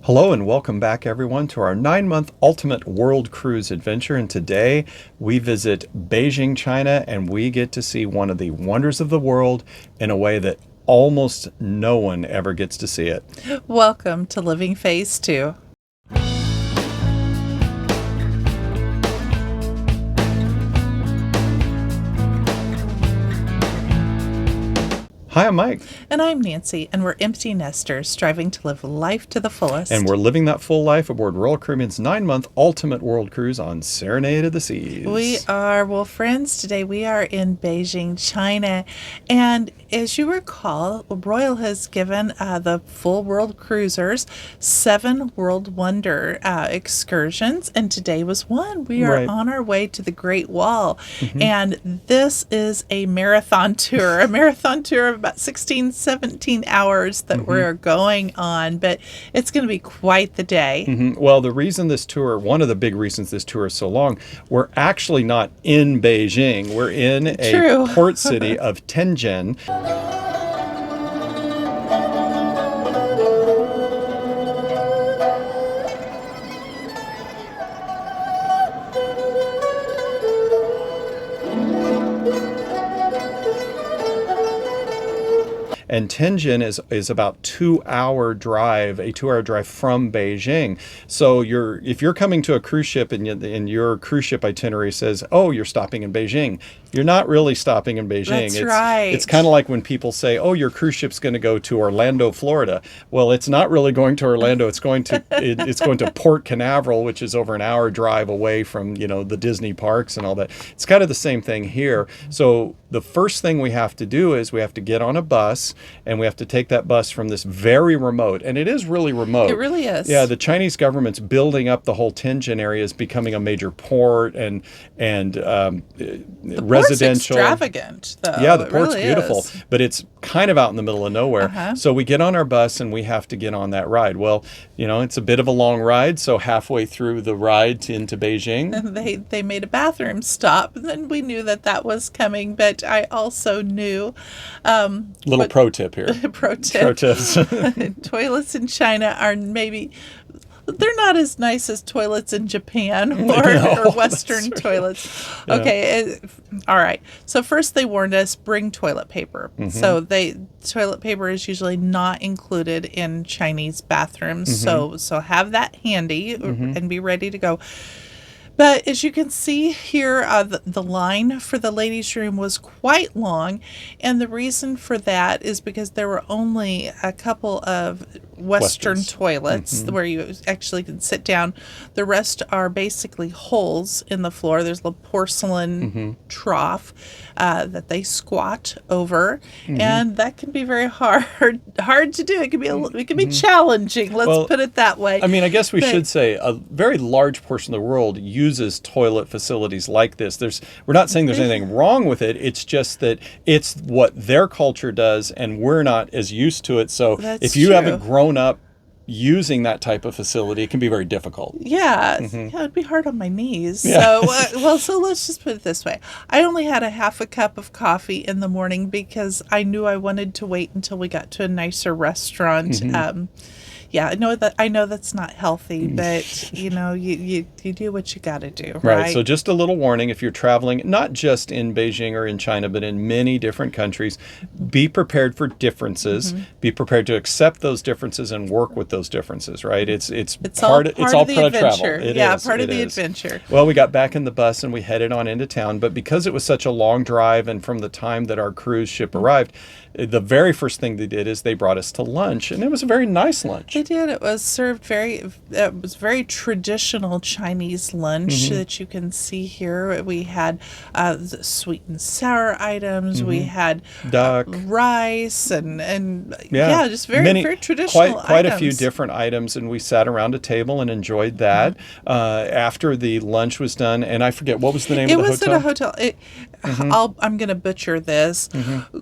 Hello and welcome back, everyone, to our 9-month Ultimate World Cruise adventure. And today we visit Beijing, China, and we get to see one of the wonders of the world in a way that almost no one ever gets to see it. Welcome to Living Phase 2. Hi, I'm Mike. And I'm Nancy, and we're empty nesters striving to live life to the fullest. And we're living that full life aboard Royal Caribbean's 9-month Ultimate World Cruise on Serenade of the Seas. We are, well, friends, today we are in Beijing, China. And as you recall, Royal has given the full world cruisers 7 World Wonder excursions, and today was one. We are on our way to the Great Wall. And this is a marathon tour of about 16, 17 hours that we're going on, but it's going to be quite the day. Well, the reason this tour, one of the big reasons this tour is so long, we're actually not in Beijing. We're in a port city of Tianjin. And Tianjin is about a 2-hour drive from Beijing. So if you're coming to a cruise ship and your cruise ship itinerary says, oh, you're stopping in Beijing, you're not really stopping in Beijing. That's right. It's kind of like when people say, oh, your cruise ship's going to go to Orlando, Florida. Well, it's not really going to Orlando. It's going to Port Canaveral, which is over an hour drive away from, the Disney parks and all that. It's kind of the same thing here. So the first thing we have to do is we have to get on a bus, and we have to take that bus from this very remote, and it is really remote. It really is. Yeah, the Chinese government's building up the whole Tianjin area as becoming a major port and residential. Extravagant, though. Yeah, the It port's really beautiful, is. but it's kind of out in the middle of nowhere. So we get on our bus and we have to get on that ride. Well, it's a bit of a long ride, so halfway through the ride into Beijing, they made a bathroom stop, and then we knew that was coming. But I also knew. Pro tip here. Pro tips. Toilets in China are they're not as nice as toilets in Japan or Western toilets. Yeah. Okay, all right. So first they warned us, bring toilet paper. So toilet paper is usually not included in Chinese bathrooms. So have that handy and be ready to go. But as you can see here, the line for the ladies' room was quite long, and the reason for that is because there were only a couple of Western toilets where you actually can sit down. The rest are basically holes in the floor. There's a porcelain trough that they squat over, and that can be very hard to do. It can be challenging. Let's put it that way. I mean, I guess we should say a very large portion of the world uses toilet facilities like this. We're not saying there's anything wrong with it. It's just that it's what their culture does, and we're not as used to it. So if you haven't grown up using that type of facility, it can be very difficult. Yeah, it'd be hard on my knees. Yeah. So let's just put it this way. I only had a half a cup of coffee in the morning because I knew I wanted to wait until we got to a nicer restaurant. Yeah, I know that's not healthy, but you do what you got to do, right? So just a little warning: if you're traveling, not just in Beijing or in China, but in many different countries, be prepared for differences. Be prepared to accept those differences and work with those differences. Right? It's all part of the travel. Part of the adventure. Well, we got back in the bus and we headed on into town, but because it was such a long drive, and from the time that our cruise ship arrived, the very first thing they did is they brought us to lunch, and it was a very nice lunch. They did. It was served it was very traditional Chinese lunch that you can see here. We had sweet and sour items. We had duck, rice, and just very traditional quite a few different items, and we sat around a table and enjoyed that. After the lunch was done, and I forget what was the name of the hotel. It was at a hotel. I'm going to butcher this.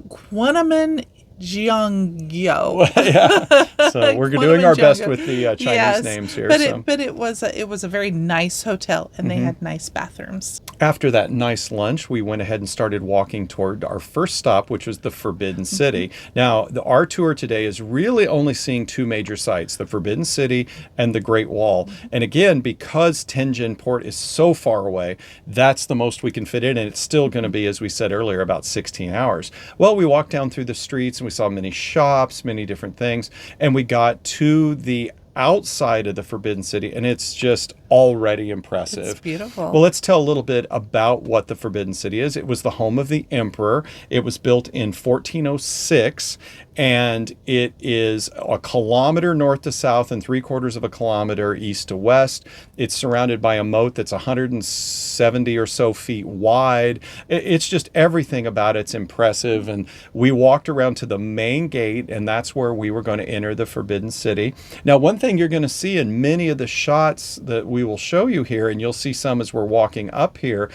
Quandaman Jiangyo. Yeah. So we're doing our best Jiangyo. with the Chinese names here. But it was a very nice hotel, and they had nice bathrooms. After that nice lunch, we went ahead and started walking toward our first stop, which was the Forbidden City. Now, our tour today is really only seeing two major sites, the Forbidden City and the Great Wall. And again, because Tianjin Port is so far away, that's the most we can fit in, and it's still going to be, as we said earlier, about 16 hours. Well, we walked down through the streets, and we saw many shops, many different things, and we got to the outside of the Forbidden City, and it's just already impressive. It's beautiful. Well, let's tell a little bit about what the Forbidden City is. It was the home of the emperor. It was built in 1406, and it is a kilometer north to south and 3/4 of a kilometer east to west. It's surrounded by a moat that's 170 or so feet wide. It's just everything about it's impressive. And we walked around to the main gate, and that's where we were going to enter the Forbidden City. Now, one thing you're going to see in many of the shots that we will show you here, and you'll see some as we're walking up here,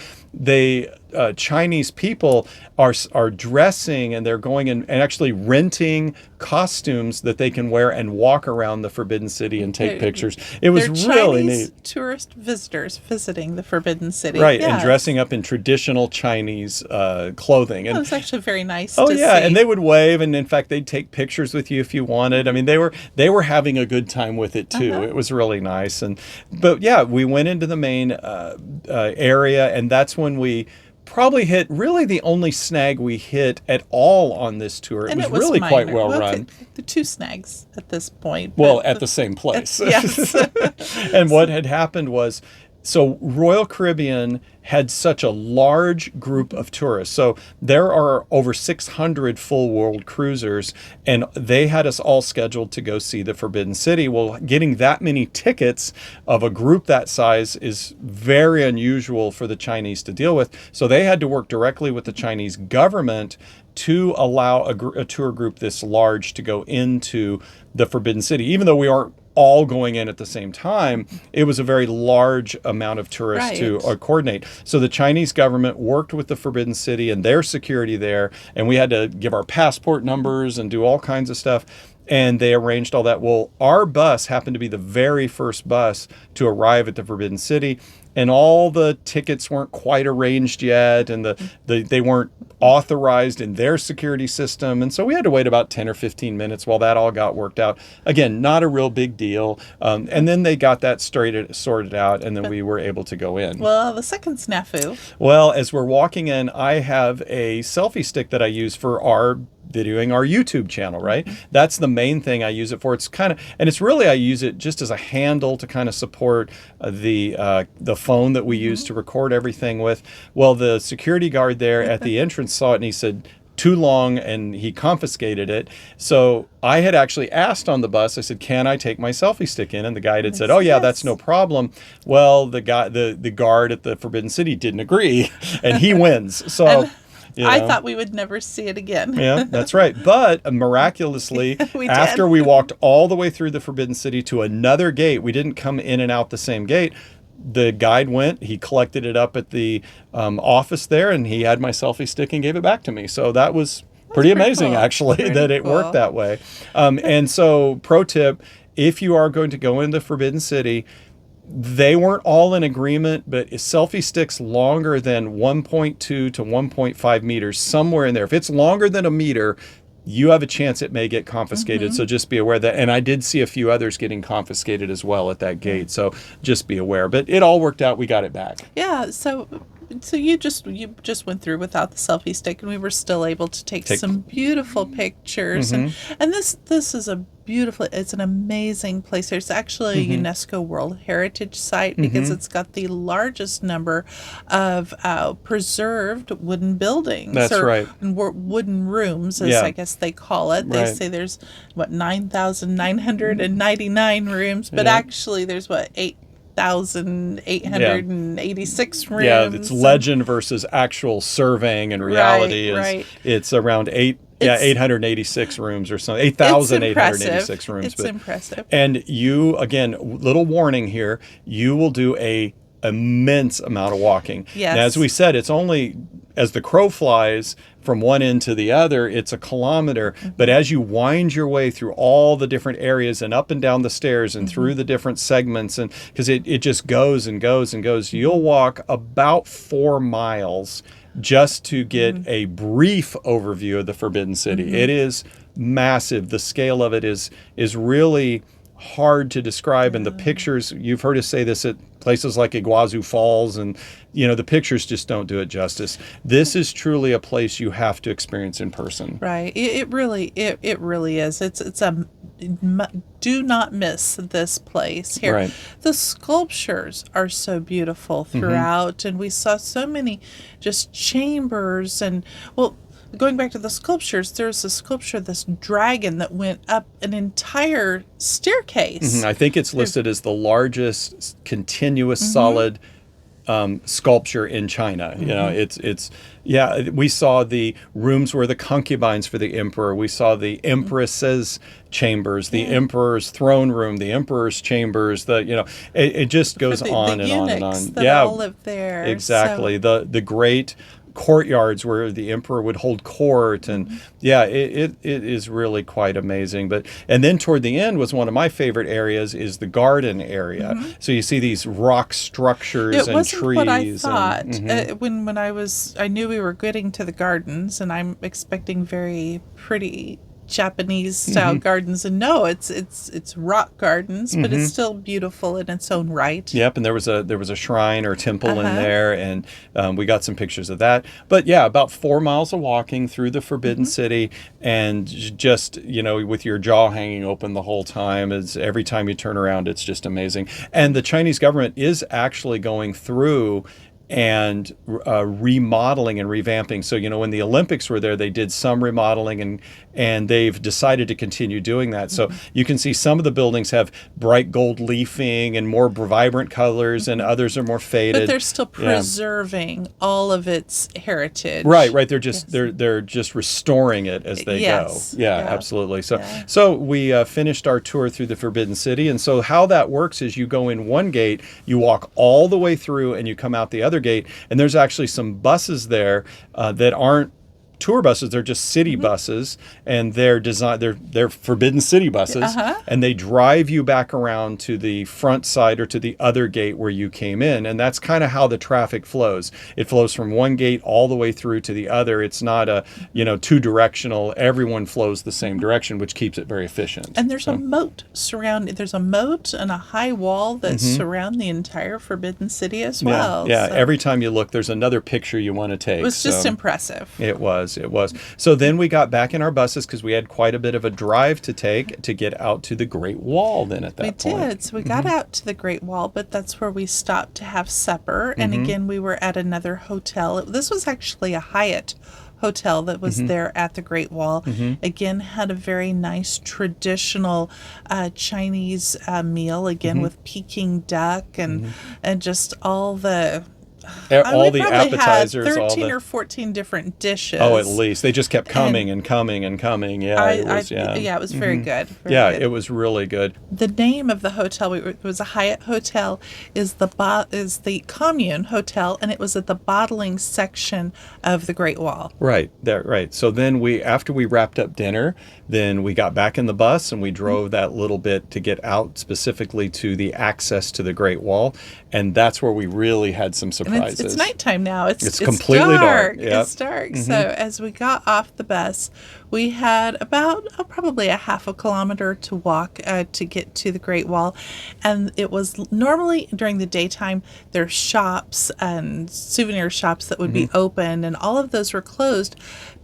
Chinese people are dressing, and they're going and actually renting costumes that they can wear and walk around the Forbidden City and take pictures. It was really neat. Tourist visitors visiting the Forbidden City, right? Yes. And dressing up in traditional Chinese clothing. And it was actually very nice. Oh to yeah, see. And they would wave, and in fact, they'd take pictures with you if you wanted. I mean, they were having a good time with it too. It was really nice. But yeah, we went into the main area, and that's when we probably hit really the only snag we hit at all on this tour. And it was really minor. quite well run. The two snags at this point. Well, at the same place. Yes. And what had happened was, so Royal Caribbean had such a large group of tourists. So there are over 600 full world cruisers, and they had us all scheduled to go see the Forbidden City. Well, getting that many tickets of a group that size is very unusual for the Chinese to deal with. So they had to work directly with the Chinese government to allow a tour group this large to go into the Forbidden City. Even though we aren't all going in at the same time, it was a very large amount of tourists to coordinate. So the Chinese government worked with the Forbidden City and their security there, and we had to give our passport numbers and do all kinds of stuff. And they arranged all that. Well, our bus happened to be the very first bus to arrive at the Forbidden City, and all the tickets weren't quite arranged yet, and they weren't authorized in their security system. And so we had to wait about 10 or 15 minutes while that all got worked out. Again, not a real big deal. And then they got that sorted out, and then we were able to go in. Well, the second snafu. Well, as we're walking in, I have a selfie stick that I use for videoing our YouTube channel, right? That's the main thing I use it for. I use it just as a handle to kind of support the phone that we use to record everything with. Well, the security guard there at the entrance saw it, and he said, too long, and he confiscated it. So I had actually asked on the bus, I said, can I take my selfie stick in? And the guide had said, oh yeah, that's no problem. Well, the guard at the Forbidden City didn't agree, and he wins. So I thought we would never see it again. Yeah, that's right. But miraculously, after we walked all the way through the Forbidden City to another gate, we didn't come in and out the same gate. The guide went, he collected it up at the office there, and he had my selfie stick and gave it back to me. So that was pretty amazing, cool. Actually, that it worked that way. And so, pro tip, if you are going to go into the Forbidden City, they weren't all in agreement, but selfie sticks longer than 1.2 to 1.5 meters, somewhere in there. If it's longer than a meter, you have a chance it may get confiscated. So just be aware of that. And I did see a few others getting confiscated as well at that gate. So just be aware. But it all worked out. We got it back. Yeah. So you just went through without the selfie stick, and we were still able to take some beautiful pictures. And this is it's an amazing place. It's actually a UNESCO World Heritage Site because it's got the largest number of preserved wooden buildings. That's right. Wooden rooms, as I guess they call it. They say there's 9,999 rooms, but actually there's 8,886 rooms. Yeah, it's legend versus actual surveying and reality. It's around 886 rooms or something. 8,886 rooms. It's impressive. And you, again, little warning here, you will do a immense amount of walking. Yes. Now, as we said, it's only as the crow flies from one end to the other, it's a kilometer. But as you wind your way through all the different areas and up and down the stairs and through the different segments, and because it just goes and goes and goes, you'll walk about 4 miles just to get a brief overview of the Forbidden City. It is massive. The scale of it is really hard to describe, and the pictures, you've heard us say this at places like Iguazu Falls, and the pictures just don't do it justice. This is truly a place you have to experience in person. Right. It really is. It's a do not miss this place here. Right. The sculptures are so beautiful throughout, and we saw so many just chambers, and going back to the sculptures, there's a sculpture, this dragon that went up an entire staircase. I think it's listed as the largest continuous solid sculpture in China. We saw the rooms where the concubines for the emperor. We saw the empress's chambers, the emperor's throne room, the emperor's chambers. It just goes on and on and on. That all live there. Exactly. So. The great courtyards where the emperor would hold court, and it is really quite amazing. And then toward the end was one of my favorite areas, is the garden area. So you see these rock structures and trees. It wasn't what I thought. When I knew we were getting to the gardens, and I'm expecting very pretty Japanese style gardens, and no, it's rock gardens, but it's still beautiful in its own right. Yep, and there was a shrine or temple in there, and we got some pictures of that. But about 4 miles of walking through the Forbidden City, and just with your jaw hanging open the whole time. As every time you turn around, it's just amazing. And the Chinese government is actually going through and remodeling and revamping. So, when the Olympics were there, they did some remodeling, and they've decided to continue doing that. So you can see some of the buildings have bright gold leafing and more vibrant colors, and others are more faded. But they're still preserving all of its heritage. Right. They're just they're just restoring it as they go. Yeah, absolutely. So we finished our tour through the Forbidden City, and so how that works is you go in one gate, you walk all the way through, and you come out the other gate, and there's actually some buses there that aren't tour buses. They're just city buses, and they're Forbidden City buses, and they drive you back around to the front side or to the other gate where you came in, and that's kind of how the traffic flows. It flows from one gate all the way through to the other. It's not a two directional. Everyone flows the same direction, which keeps it very efficient. And there's a moat surrounding. There's a moat and a high wall that surround the entire Forbidden City as well. Yeah. So every time you look, there's another picture you want to take. It was just impressive. It was. So then we got back in our buses because we had quite a bit of a drive to take to get out to the Great Wall then at that point. We did. So we got out to the Great Wall, but that's where we stopped to have supper. And again, we were at another hotel. This was actually a Hyatt hotel that was there at the Great Wall. Again, had a very nice traditional Chinese meal, again with Peking duck and just all the appetizers, had 13 or 14 different dishes. Oh, at least they just kept coming and coming and coming. It was very good. It was really good. The name of the hotel, it was a Hyatt hotel, is the Commune Hotel, and it was at the bottling section of the Great Wall. Right. So then after we wrapped up dinner, then we got back in the bus and we drove that little bit to get out specifically to the access to the Great Wall, and that's where we really had some surprises. It's nighttime now. It's completely dark. Yep. It's dark. So as we got off the bus, we had about probably a half a kilometer to walk to get to the Great Wall. And it was normally during the daytime, there's shops and souvenir shops that would be open, and all of those were closed.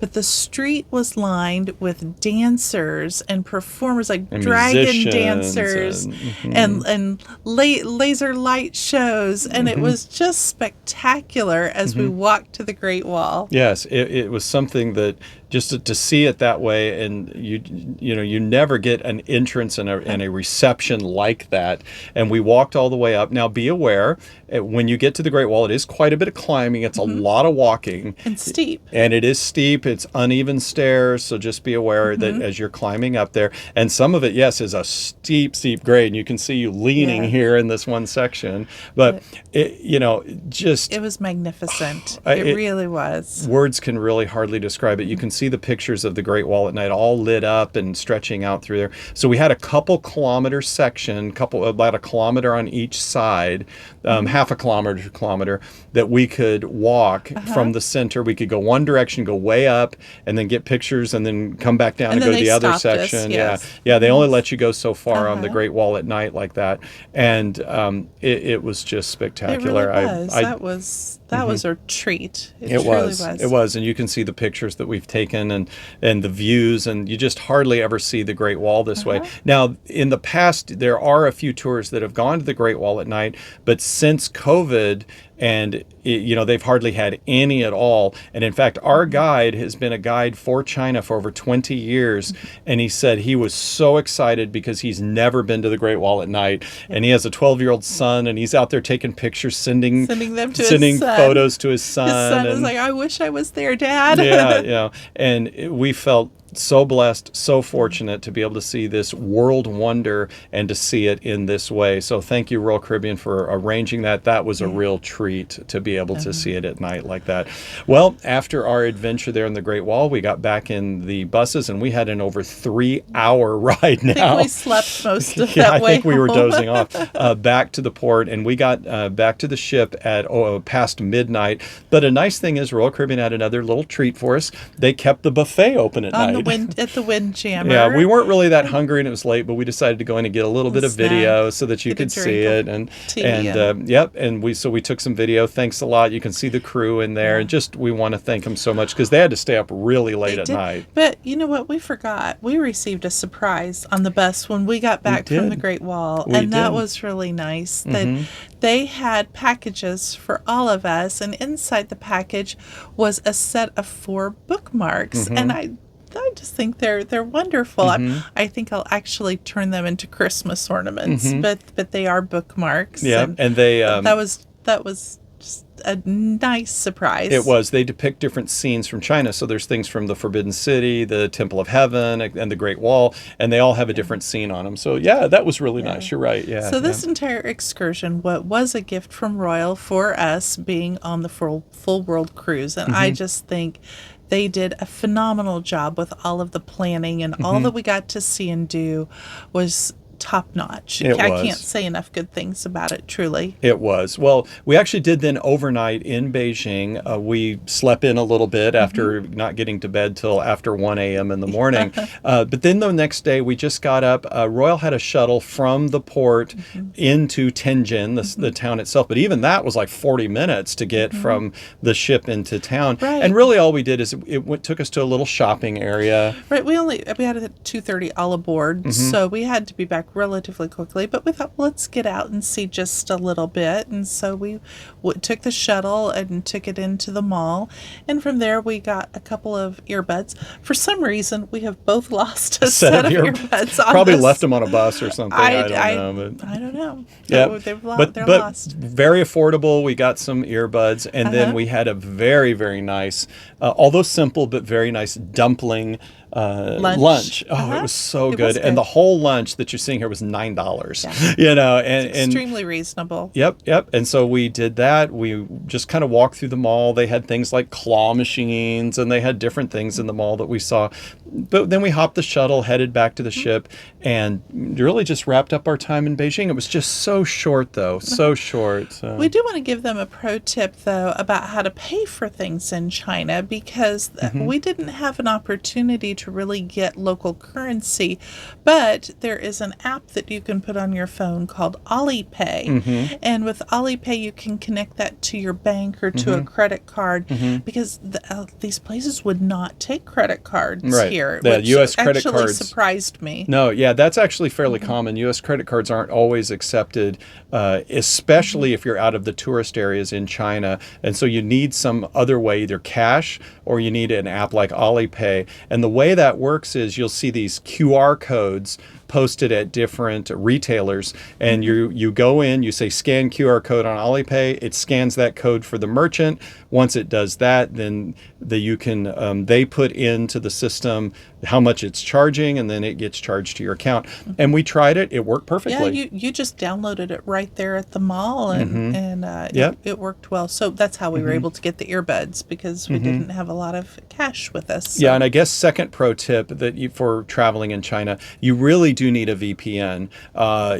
But the street was lined with dancers and performers, like and dragon dancers and laser light shows. And it was just spectacular as we walked to the Great Wall. Yes, it was something that just to see it that way, and you never get an entrance and a reception like that. And we walked all the way up. Now, be aware, when you get to the Great Wall, it is quite a bit of climbing. It's a lot of walking. And steep. And it is steep. It's uneven stairs, so just be aware that as you're climbing up there, and some of it, yes, is a steep grade, and you can see you leaning here in this one section. But it was magnificent. It really was. Words can really hardly describe it. You can see the pictures of the Great Wall at night, all lit up and stretching out through there. So we had a couple kilometer section, about a kilometer on each side, half a kilometer that we could walk from the center. We could go one direction, go way up, and then get pictures, and then come back down and go to the other section. Yeah. They only let you go so far on the Great Wall at night like that, and it was just spectacular. It really was. That was a treat. It was. It was, and you can see the pictures that we've taken and the views, and you just hardly ever see the Great Wall this way. Now, in the past, there are a few tours that have gone to the Great Wall at night, but since COVID, and they've hardly had any at all. And in fact, our guide has been a guide for China for over 20 years, and he said he was so excited because he's never been to the Great Wall at night, and he has a 12-year-old son, and he's out there taking pictures, sending his son. Photos to his son. His son is like, I wish I was there, Dad. Yeah. And we felt so blessed, so fortunate to be able to see this world wonder and to see it in this way. So thank you, Royal Caribbean, for arranging that. That was a real treat to be able to see it at night like that. Well, after our adventure there in the Great Wall, we got back in the buses, and we had an over 3-hour ride now. I think we slept most of that way I think we were dozing off back to the port, and we got back to the ship at past midnight. But a nice thing is Royal Caribbean had another little treat for us. They kept the buffet open at night. At the Windjammer. Yeah, we weren't really that hungry, and it was late, but we decided to go in and get a little bit of video so that you could see it, and we took some video. Thanks a lot. You can see the crew in there, and just we want to thank them so much because they had to stay up really late at night. But you know what? We forgot. We received a surprise on the bus when we got back from the Great Wall, that was really nice. That they had packages for all of us, and inside the package was a set of 4 bookmarks, and I just think they're wonderful. I think I'll actually turn them into Christmas ornaments, but they are bookmarks. Yeah, and they that was just a nice surprise. It was. They depict different scenes from China. So there's things from the Forbidden City, the Temple of Heaven, and the Great Wall, and they all have a different scene on them. So yeah, that was really nice. You're right. Yeah. So this entire excursion, what was a gift from Royal for us being on the full world cruise, and I just think they did a phenomenal job with all of the planning, and all that we got to see and do was top notch. I can't say enough good things about it, truly. It was. Well, we actually did then overnight in Beijing. We slept in a little bit after not getting to bed till after 1 a.m. in the morning. But then the next day we just got up. Royal had a shuttle from the port into Tianjin, the town itself. But even that was like 40 minutes to get from the ship into town. Right. And really all we did is it took us to a little shopping area. Right. We had it at 2:30 all aboard, so we had to be back relatively quickly, but we thought, well, let's get out and see just a little bit. And so we took the shuttle and took it into the mall, and from there we got a couple of earbuds. For some reason, we have both lost a set of earbuds. Probably left them on a bus or something. I don't know. Yeah, they're but lost. Very affordable. We got some earbuds, and then we had a very, very nice, although simple, but very nice dumpling lunch. Oh, it was so good. And the whole lunch that you're seeing here was $9. Yeah. And extremely reasonable. Yep. And so we did that. We just kind of walked through the mall. They had things like claw machines, and they had different things in the mall that we saw. But then we hopped the shuttle, headed back to the ship, and really just wrapped up our time in Beijing. It was just so short, though. So short. So. We do want to give them a pro tip, though, about how to pay for things in China, because we didn't have an opportunity to really get local currency, but there is an app that you can put on your phone called Alipay, and with Alipay you can connect that to your bank or to a credit card, because these places would not take credit cards here. here, Yeah, which U.S. credit actually cards surprised me. No, yeah, that's actually fairly common. U.S. credit cards aren't always accepted, especially if you're out of the tourist areas in China. And so you need some other way, either cash or you need an app like Alipay. And the way that works is you'll see these QR codes posted at different retailers, and you go in, you say scan QR code on Alipay, it scans that code for the merchant. Once it does that, then they put into the system how much it's charging, and then it gets charged to your account. And we tried it; it worked perfectly. Yeah, you just downloaded it right there at the mall, and Yep. it worked well. So that's how we were able to get the earbuds, because we didn't have a lot of cash with us. So. Yeah, and I guess second pro tip for traveling in China, you really do need a VPN.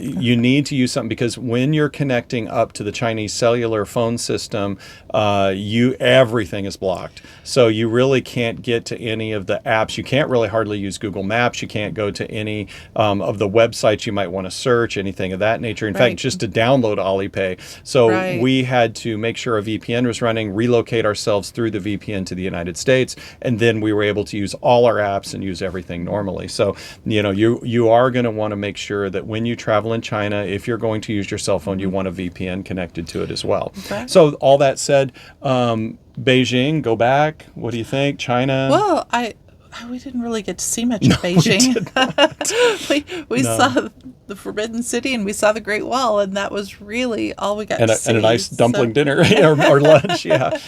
You need to use something, because when you're connecting up to the Chinese cellular phone system, everything is blocked. So you really can't get to any of the apps. You can't really hardly use Google Maps. You can't go to any of the websites you might want to search, anything of that nature. In fact, just to download Alipay. So we had to make sure a VPN was running, relocate ourselves through the VPN to the United States, and then we were able to use all our apps and use everything normally. So, you are going to want to make sure that when you travel in China, if you're going to use your cell phone, you want a VPN connected to it as well. Okay. So all that said, Beijing, go back. What do you think? China? Well, we didn't really get to see much of Beijing. We saw the Forbidden City, and we saw the Great Wall, and that was really all we got to see. And a nice dumpling dinner or lunch, yeah.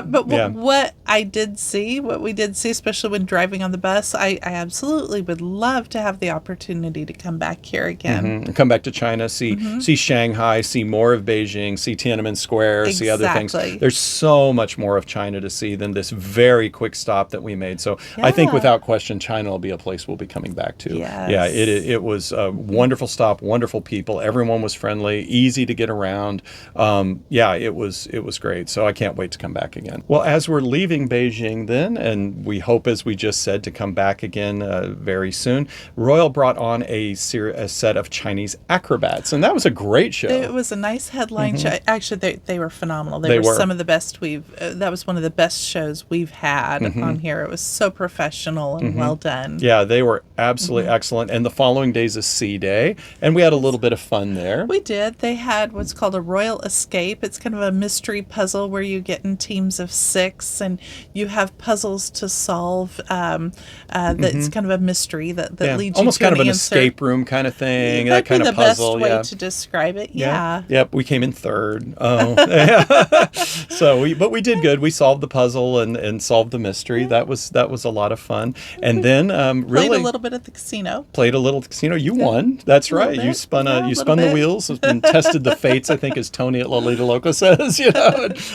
But what we did see, especially when driving on the bus, I absolutely would love to have the opportunity to come back here again. Come back to China, see Shanghai, see more of Beijing, see Tiananmen Square, see other things. There's so much more of China to see than this very quick stop that we made. So I think without question, China will be a place we'll be coming back to. Yes. Yeah, it was a wonderful stop, wonderful people. Everyone was friendly, easy to get around. It was great. So I can't wait to come back again. Well, as we're leaving Beijing then, and we hope, as we just said, to come back again very soon, Royal brought on a set of Chinese acrobats, and that was a great show. It was a nice headline show. Actually, they were phenomenal. They were some of the best that was one of the best shows we've had on here. It was so professional and well done. Yeah, they were absolutely excellent. And the following day's a sea day, and we had a little bit of fun there. We did. They had what's called a Royal Escape. It's kind of a mystery puzzle where you get in teams of 6, and you have puzzles to solve. That's kind of a mystery that leads almost you to kind of an answer. escape room kind of thing. That kind of puzzle. Best way to describe it. Yeah. Yep. We came in third. Oh. But we did good. We solved the puzzle and solved the mystery. Yeah. That was a lot of fun. And then played a little bit at the casino. Played a little casino. You won. That's right. You spun the wheels and tested the fates, I think, as Tony at Lolita Loco says.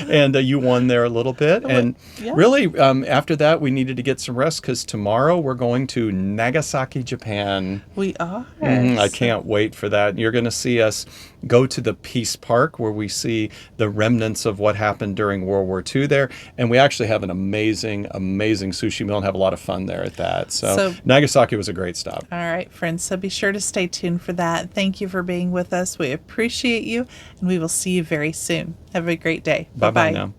And you won there a little bit. And really, after that, we needed to get some rest, because tomorrow we're going to Nagasaki, Japan. We are. I can't wait for that. You're going to see us go to the Peace Park, where we see the remnants of what happened during World War II there. And we actually have an amazing, amazing sushi meal and have a lot of fun there at that. So Nagasaki was a great stop. All right, friends. So be sure to stay tuned for that. Thank you for being with us. We appreciate you, and we will see you very soon. Have a great day. Bye-bye now.